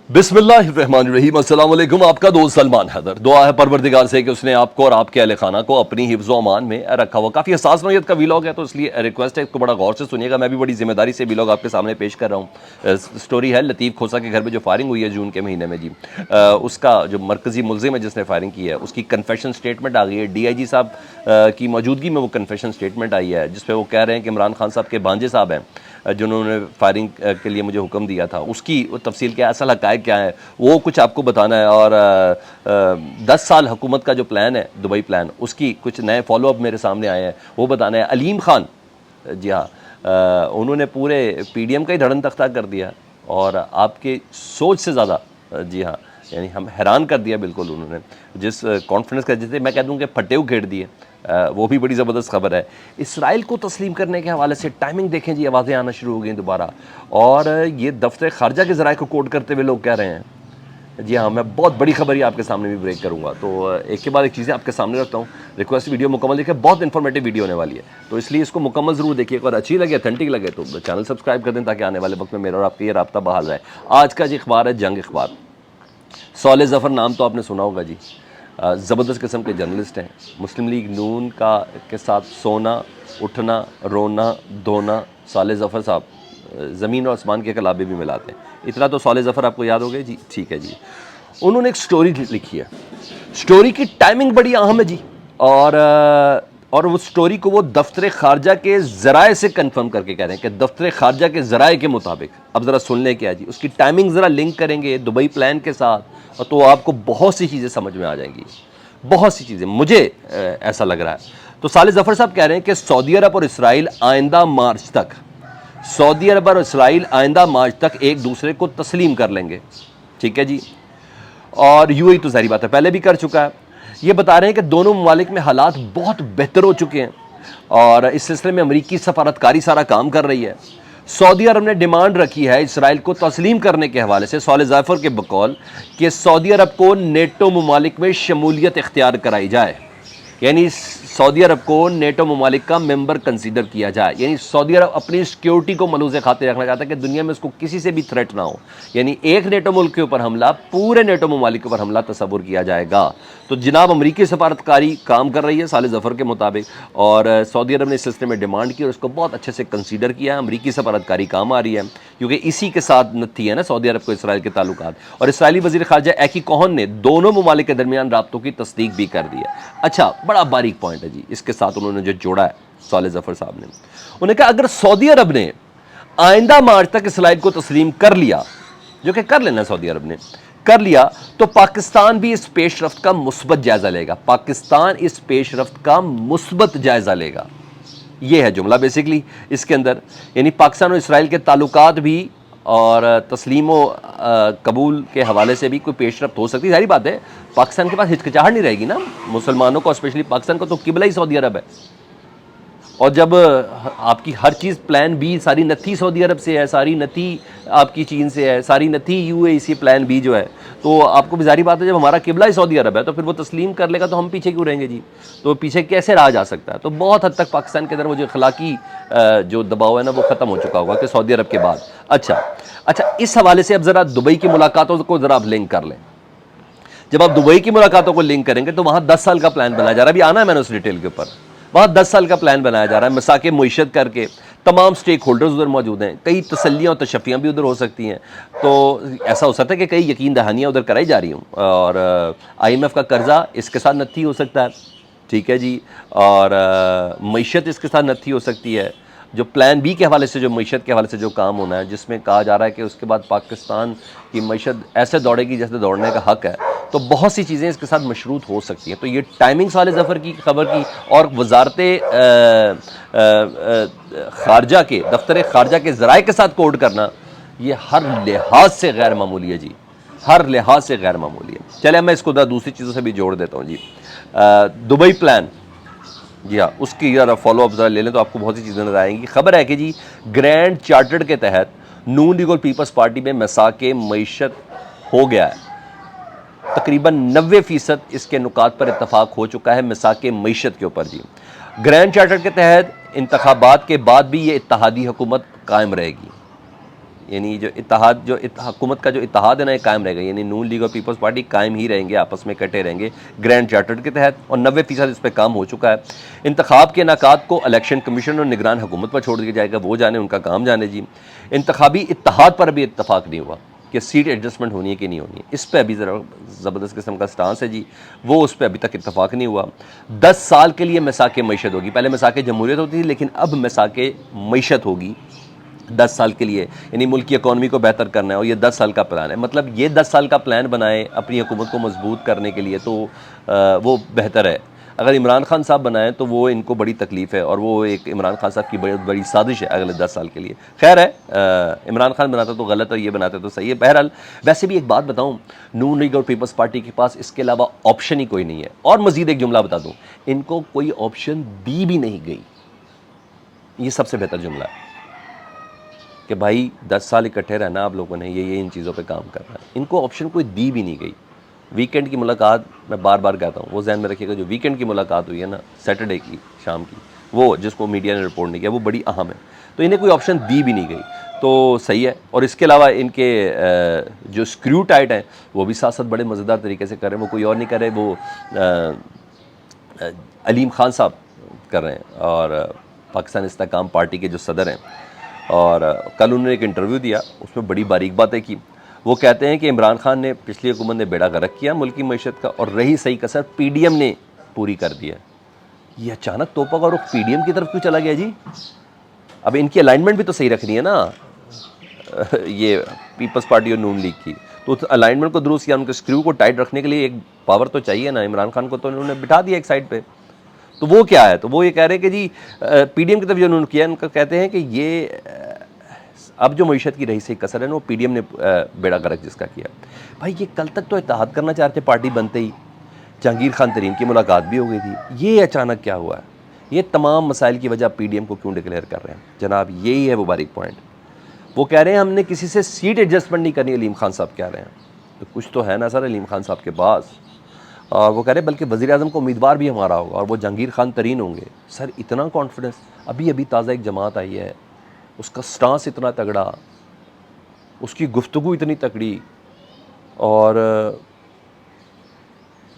बिस्मिल्लाहिर्रहमानिर्रहीम। अस्सलाम वालेकुम। आपका दोस्त सलमान हैदर। दुआ है परवरदिगार से कि उसने आपको और आपके अहले खाना को अपनी हिफ्ज़ व अमान में रखा हुआ। काफ़ी हसास नौयत का वीलॉग है, तो इसलिए रिक्वेस्ट है इसको बड़ा गौर से सुनिएगा। मैं भी बड़ी जिम्मेदारी से वीलॉग आपके सामने पेश कर रहा हूँ। स्टोरी है लतीफ़ खोसा के घर में जो फायरिंग हुई है जून के महीने में जी, उसका जो मरकज़ी मुलजिम है जिसने फायरिंग की है उसकी कन्फेशन स्टेटमेंट आ गई है। DIG साहब की मौजूदगी में वो कन्फेशन स्टेटमेंट आई है, जिसपे वो कह रहे हैं कि इमरान खान साहब के भांजे साहब हैं जिन्होंने फायरिंग के लिए मुझे हुक्म दिया था, उसकी तफसील क्या है, असल हक़ाइक़ क्या है, वो कुछ आपको बताना है। और 10 साल हुकूमत का जो प्लान है, दुबई प्लान, उसकी कुछ नए फॉलोअप मेरे सामने आए हैं, वो बताना है। अलीम खान, जी हाँ, उन्होंने पूरे PDM का ही धड़न तख्ता कर दिया और आपके सोच से ज़्यादा, जी हाँ, यानी हम हैरान कर दिया बिल्कुल उन्होंने, जिस कॉन्फिडेंस का, जिसे मैं कह दूँ कि फटे उखेड़ दिए। वो भी बड़ी ज़बरदस्त खबर है। इसराइल को तस्लीम करने के हवाले से टाइमिंग देखें जी, आवाज़ें आना शुरू हो गई दोबारा, और ये दफ्तर खारजा के ज़राए को कोट करते हुए लोग कह रहे हैं। जी हाँ, मैं बहुत बड़ी खबर ही आपके सामने भी ब्रेक करूँगा, तो एक के बाद एक चीज़ें आपके सामने रखता हूँ। रिक्वेस्ट वीडियो मुकम्मल देखिए, बहुत इन्फॉर्मेटिव वीडियो होने वाली है, तो इसलिए इसको मुकम्मल ज़रूर देखिए। अगर अच्छी लगे, अथेंटिक लगे, तो चैनल सब्सक्राइब कर दें ताकि आने वाले वक्त में मेरा और आपका ये राब्ता बहाल रहे। आज का जी अखबार है जंग अखबार। सालेह ज़फ़र नाम तो आपने सुना होगा जी, ज़बरदस्त किस्म के जर्नलिस्ट हैं। मुस्लिम लीग नून का के साथ सोना, उठना, रोना, धोना, सालेह ज़फ़र साहब ज़मीन और आसमान के कलाबे भी मिलाते हैं। इतना तो सालेह ज़फ़र आपको याद हो गया जी, ठीक है जी। उन्होंने एक स्टोरी लिखी है, स्टोरी की टाइमिंग बड़ी अहम है जी, और उस स्टोरी को वो दफ्तर खारजा के ज़राए से कंफर्म करके कह रहे हैं कि दफ्तर खारजा के ज़राए के मुताबिक। अब ज़रा सुन लें क्या जी, उसकी टाइमिंग ज़रा लिंक करेंगे दुबई प्लान के साथ, और तो आपको बहुत सी चीज़ें समझ में आ जाएंगी, बहुत सी चीज़ें, मुझे ऐसा लग रहा है। तो सालेह ज़फ़र साहब कह रहे हैं कि सऊदी अरब और इसराइल आइंदा मार्च तक, सऊदी अरब और इसराइल आइंदा मार्च तक एक दूसरे को तस्लीम कर लेंगे, ठीक है जी। और UAE तो सारी बात है, पहले भी कर चुका है। ये बता रहे हैं कि दोनों ममालिक में हालात बहुत बेहतर हो चुके हैं और इस सिलसिले में अमरीकी सफारतकारी सारा काम कर रही है। सऊदी अरब ने डिमांड रखी है इसराइल को तस्लीम करने के हवाले से, सालेह ज़फ़र के बकौल, कि सऊदी अरब को नेटो ममालिक में शमूलियत इख्तियार कराई जाए, यानी सऊदी अरब को नेटो ममालिक का मेंबर कंसीडर किया जाए। यानी सऊदी अरब अपनी सिक्योरिटी को मलूज़ खातिर रखना चाहता है कि दुनिया में उसको किसी से भी थ्रेट ना हो, यानी एक नेटो मुल्क के ऊपर हमला, पूरे नेटो ममालिक के ऊपर हमला तस्वुर किया जाएगा। तो जनाब अमरीकी सफारतकारी काम कर रही है सालेह ज़फ़र के मुताबिक, और सऊदी अरब ने इस सिलसिले में डिमांड की और उसको बहुत अच्छे से कंसीडर किया है। अमरीकी सफारतकारी काम आ रही है क्योंकि इसी के साथ नत्थी है ना सऊदी अरब को इसराइल के ताल्लुकात, और इसराइली वज़ीर ख़ारजा एकी कोहन ने दोनों ममालिक के दरमियान राब्तों की तस्दीक भी कर दी है। अच्छा, बड़ा बारीक पॉइंट है जी, इसके साथ उन्होंने जो जोड़ा है सालेह ज़फ़र साहब ने, उन्होंने कहा अगर सऊदी अरब ने आइंदा मार्च तक इसराइल को तस्लीम कर लिया, जो कि कर लेना सऊदी अरब ने कर लिया, तो पाकिस्तान भी इस पेशरफ्त का मुस्बत जायजा लेगा। पाकिस्तान इस पेशरफ्त का मुस्बत जायजा लेगा, यह है जुमला बेसिकली इसके अंदर। यानी पाकिस्तान और इसराइल के ताल्लुकात भी और तस्लीम कबूल के हवाले से भी कोई पेशरफ्त हो सकती है। सारी बात है, पाकिस्तान के पास हिचकिचाहट नहीं रहेगी ना, मुसलमानों को, स्पेशली पाकिस्तान को तो किबला ही सऊदी अरब है, और जब आपकी हर चीज़ प्लान बी सारी नथी सऊदी अरब से है, सारी नथी आपकी चीन से है, सारी नथी UAE से प्लान बी जो है, तो आपको भी जारी बात है जब हमारा किबला ही सऊदी अरब है तो फिर वो तस्लीम कर लेगा तो हम पीछे क्यों रहेंगे जी, तो पीछे कैसे रहा जा सकता है। तो बहुत हद तक पाकिस्तान के अंदर वो जो अखलाकी जो दबाव है ना वो ख़त्म हो चुका होगा कि सऊदी अरब के बाद। अच्छा, इस हवाले से अब ज़रा दुबई की मुलाकातों को ज़रा आप लिंक कर लें। जब आप दुबई की मुलाकातों को लिंक करेंगे तो वहाँ 10 साल का प्लान बनाया जा रहा है, अभी आना है मैंने उस डिटेल के ऊपर। वहाँ 10 साल का प्लान बनाया जा रहा है, मसाके मुईशत करके तमाम स्टेक होल्डर्स उधर मौजूद हैं, कई तसल्लियाँ और तशफ़ियाँ भी उधर हो सकती हैं। तो ऐसा हो सकता है कि कई यकीन दहानियाँ उधर कराई जा रही हूँ, और IMF का कर्जा इसके साथ नत्थी हो सकता है, ठीक है जी, और मईशत इसके साथ नत्थी हो सकती है। जो प्लान बी के हवाले से, जो मईशत के हवाले से जो काम होना है, जिसमें कहा जा रहा है कि उसके बाद पाकिस्तान की मईशत ऐसे दौड़ेगी जैसे दौड़ने का हक़ है, तो बहुत सी चीज़ें इसके साथ मशरूत हो सकती हैं। तो ये टाइमिंग सालेह ज़फ़र की खबर की और वजारत ख़ारजा के दफ्तर ख़ारजा के ज़राए के साथ कोड करना, ये हर लिहाज से गैर मामूली है जी, हर लिहाज से गैर मामूली है। चले मैं इसको दूसरी चीज़ों से भी जोड़ देता हूँ जी। दुबई प्लान, जी हाँ, उसकी यार फॉलोअप ज़रा ले लें तो आपको बहुत सी चीज़ें नजर आएंगी। खबर है कि जी ग्रैंड चार्टर्ड के तहत नून लीग और पीपल्स पार्टी में मसाके मईशत हो गया है, तकरीबन 90% इसके नुकात पर इत्तफाक हो चुका है मसाके मईशत के ऊपर जी। ग्रैंड चार्टर के तहत इंतखाबात के बाद भी ये इत्तेहादी हुकूमत कायम रहेगी, यानी जो इत्तेहाद, जो हुकूमत का जो इत्तेहाद है ना, ये कायम रहेगा, यानी नून लीग और पीपल्स पार्टी कायम ही रहेंगे, आपस में इकट्ठे रहेंगे ग्रैंड चार्टर के तहत, और 90% इस पर काम हो चुका है। इंतखाब के इनेकाद को इलेक्शन कमीशन और निगरान हुकूमत पर छोड़ दिया जाएगा, वो जाने, उनका काम जाने जी। इंतखाबी इत्तेहाद पर अभी इत्तफाक नहीं हुआ कि सीट एडजस्टमेंट होनी है कि नहीं होनी है, इस पर अभी ज़रा ज़बरदस्त किस्म का स्टांस है जी, वो उस पर अभी तक इत्तफाक नहीं हुआ। 10 साल के लिए मिसाक मईशत होगी, पहले मिसाक जमहूरियत होती थी, लेकिन अब मिसाक मईशत होगी 10 साल के लिए, यानी मुल्क की इकॉनमी को बेहतर करना है, और ये 10 साल का प्लान है। मतलब ये 10 साल का प्लान बनाए अपनी हुकूमत को मजबूत करने के लिए, तो वो बेहतर है। अगर इमरान खान साहब बनाएं तो वो इनको बड़ी तकलीफ है, और वो एक इमरान खान साहब की बड़ी बड़ी साजिश है अगले 10 साल के लिए। खैर है, इमरान खान बनाता तो गलत है, ये बनाते तो सही है। बहरहाल, वैसे भी एक बात बताऊं, नून लीग और पीपल्स पार्टी के पास इसके अलावा ऑप्शन ही कोई नहीं है। और मजीद एक जुमला बता दूं, इनको कोई ऑप्शन दी भी नहीं गई, ये सबसे बेहतर जुमला है कि भाई 10 साल इकट्ठे रहना आप लोगों ने, ये इन चीज़ों पे काम करना है। इनको ऑप्शन कोई दी भी नहीं गई। वीकेंड की मुलाकात, मैं बार बार कहता हूँ, वो जहन में रखिएगा, जो वीकेंड की मुलाकात हुई है ना, सैटरडे की शाम की, वो जिसको मीडिया ने रिपोर्ट नहीं किया, वो बड़ी अहम है। तो इन्हें कोई ऑप्शन दी भी नहीं गई, तो सही है। और इसके अलावा इनके जो स्क्रू टाइट हैं, वो भी साथ साथ बड़े मज़ेदार तरीके से कर रहे हैं। वो कोई और नहीं कर रहे, वो अलीम खान साहब कर रहे हैं, और पाकिस्तान इस्तेहकाम पार्टी के जो सदर हैं। और कल उन्होंने एक इंटरव्यू दिया, उसमें बड़ी बारीक बातें की। वो कहते हैं कि इमरान खान ने, पिछली हुकूमत ने बेड़ा गर्क किया मुल्क की मईशत का, और रही सही कसर पीडीएम ने पूरी कर दिया। ये अचानक तोपा का रुख पीडीएम की तरफ क्यों चला गया जी? अब इनकी अलाइनमेंट भी तो सही रखनी है ना, ये पीपल्स पार्टी और नून लीग की, तो उस अलाइनमेंट को दुरुस्त किया, उनके स्क्रू को टाइट रखने के लिए एक पावर तो चाहिए ना। इमरान खान को तो उन्होंने बिठा दिया एक साइड पे, तो वो क्या है? तो वो ये कह रहे हैं कि जी पीडीएम की तरफ जो उन्होंने किया, उनका कहते हैं कि ये अब जो मईशत की रही सही कसर है ना, वो पीडीएम ने बेड़ा गर्क जिसका किया। भाई ये कल तक तो इत्तेहाद करना चाहते पार्टी बनते ही, जहांगीर खान तरीन की मुलाकात भी हो गई थी, ये अचानक क्या हुआ है? ये तमाम मसाइल की वजह पीडीएम को क्यों डिक्लेयर कर रहे हैं जनाब? यही है वो बारीक पॉइंट। वो कह रहे हैं हमने किसी से सीट एडजस्टमेंट नहीं करनी, अलीम खान साहब कह रहे हैं। तो कुछ तो है ना सर अलीम खान साहब के पास। और वो कह रहे हैं बल्कि वज़ीर आज़म को उम्मीदवार भी हमारा होगा, और वो जहांगीर खान तरीन होंगे। सर इतना कॉन्फिडेंस? अभी अभी ताज़ा एक जमात आई है, उसका स्टांस इतना तगड़ा, उसकी गुफ्तगू इतनी तगड़ी, और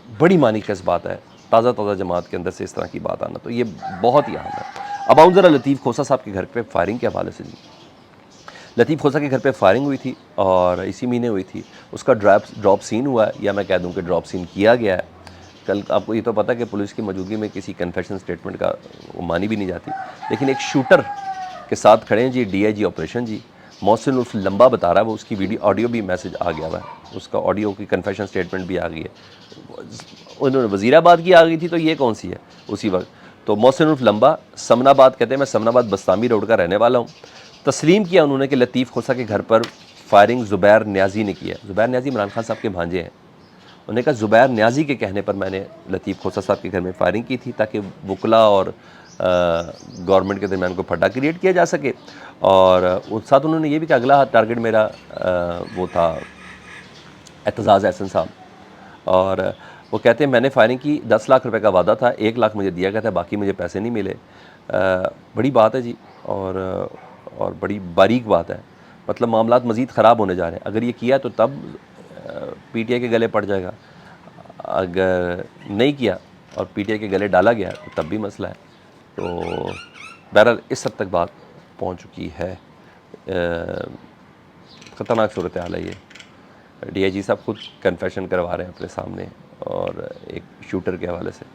बड़ी मानी किस बात है, ताज़ा जमात के अंदर से इस तरह की बात आना, तो ये बहुत ही अहम है। अब आऊँ ज़रा लतीफ़ खोसा साहब के घर पे फायरिंग के हवाले से। जी, लतीफ़ खोसा के घर पे फायरिंग हुई थी, और इसी महीने हुई थी। उसका ड्रॉप सीन हुआ है, या मैं कह दूं कि ड्रॉप सीन किया गया है। कल आपको ये तो पता है कि पुलिस की मौजूदगी में किसी कन्फेशन स्टेटमेंट का वो मानी भी नहीं जाती, लेकिन एक शूटर के साथ खड़े हैं जी डीआईजी ऑपरेशन जी, मोहसिन उर्फ लंबा बता रहा है, वो उसकी वीडियो ऑडियो भी मैसेज आ गया हुआ है, उसका ऑडियो की कन्फेशन स्टेटमेंट भी आ गई है। उन्होंने वज़ीराबाद की आ गई थी, तो ये कौन सी है उसी वक्त। तो मोहसिन उर्फ लंबा समनाबाद कहते हैं, मैं समनाबाद बस्तामी रोड का रहने वाला हूँ। तस्लीम किया उन्होंने कि लतीफ़ खोसा के घर पर फायरिंग ज़ुबैर न्याजी ने किया। ज़ुबैर न्याजी इमरान खान साहब के भांजे हैं। उन्होंने कहा ज़ुबैर न्याजी के कहने पर मैंने लतीफ़ खोसा साहब के घर में फायरिंग की थी, ताकि वकला और गवर्नमेंट के दरमियान को फटा क्रिएट किया जा सके। और उस साथ उन्होंने ये भी कहा अगला टारगेट मेरा वो था एतजाज़ एहसन साहब। और वो कहते हैं मैंने फायरिंग की, 10 लाख रुपए का वादा था, 1 लाख मुझे दिया गया था, बाकी मुझे पैसे नहीं मिले। बड़ी बात है जी, और बड़ी बारीक बात है। मतलब मामलात मज़ीद ख़राब होने जा रहे हैं। अगर ये किया तो तब पीटीआई के गले पड़ जाएगा, अगर नहीं किया और पीटीआई के गले डाला गया तो तब भी मसला है। तो बहरहाल इस हद तक बात पहुंच चुकी है, ख़तरनाक सूरत हाल है ये। डीआईजी साहब खुद कन्फेशन करवा रहे हैं अपने सामने, और एक शूटर के हवाले से।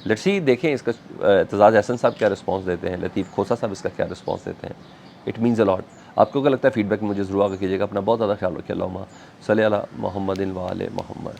लेट्स सी, देखें इसका एतजाज़ एहसन साहब क्या रिस्पांस देते हैं, लतीफ़ खोसा साहब इसका क्या रिस्पांस देते हैं। It means a lot. आपको क्या लगता है? फीडबैक मुझे ज़रूर आगे कीजिएगा। अपना बहुत ज़्यादा ख्याल रखिए। अल्लाहुम्मा सल्ली अला मुहम्मदिन व आले मुहम्मद।